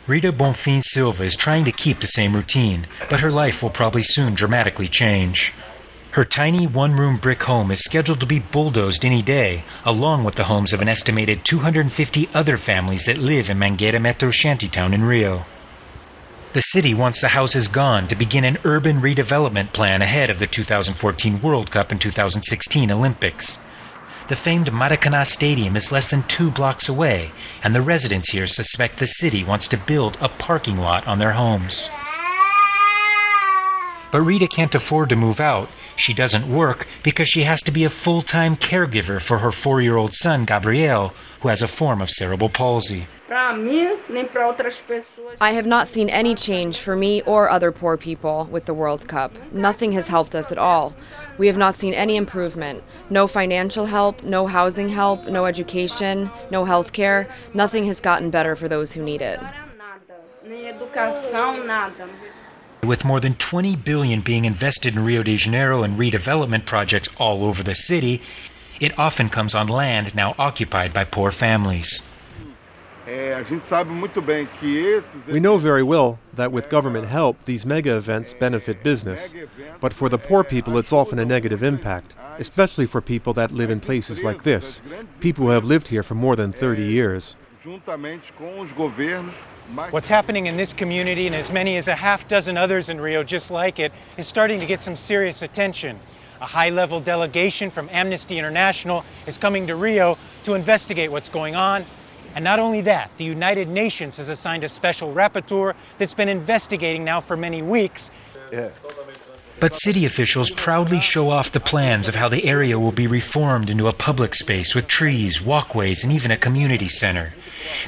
Rita Bonfim Silva is trying to keep the same routine, but her life will probably soon dramatically change. Her tiny one-room brick home is scheduled to be bulldozed any day, along with the homes of an estimated 250 other families that live in Mangueira Metro shantytown in Rio. The city wants the houses gone to begin an urban redevelopment plan ahead of the 2014 World Cup and 2016 Olympics. The famed Maracanã Stadium is less than 2 blocks away, and the residents here suspect the city wants to build a parking lot on their homes. But Rita can't afford to move out. She doesn't work because she has to be a full-time caregiver for her 4-year-old son, Gabriel, who has a form of cerebral palsy. I have not seen any change for me or other poor people with the World Cup. Nothing has helped us at all. We have not seen any improvement. No financial help, no housing help, no education, no health care. Nothing has gotten better for those who need it. With more than $20 billion being invested in Rio de Janeiro and redevelopment projects all over the city, it often comes on land now occupied by poor families. We know very well that with government help, these mega events benefit business. But for the poor people, it's often a negative impact, especially for people that live in places like this, people who have lived here for more than 30 years. What's happening in this community and as many as a half dozen others in Rio just like it is starting to get some serious attention. A high-level delegation from Amnesty International is coming to Rio to investigate what's going on. And not only that, the United Nations has assigned a special rapporteur that's been investigating now for many weeks. But city officials proudly show off the plans of how the area will be reformed into a public space with trees, walkways, and even a community center.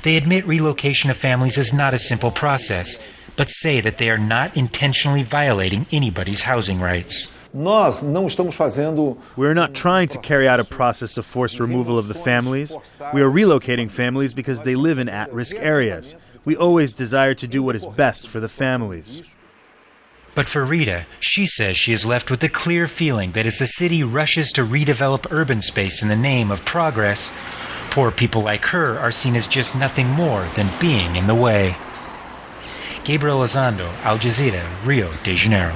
They admit relocation of families is not a simple process, but say that they are not intentionally violating anybody's housing rights. We're not trying to carry out a process of forced removal of the families. We are relocating families because they live in at-risk areas. We always desire to do what is best for the families. But for Rita, she says she is left with the clear feeling that as the city rushes to redevelop urban space in the name of progress, poor people like her are seen as just nothing more than being in the way. Gabriel Elizondo, Jazeera, Rio de Janeiro.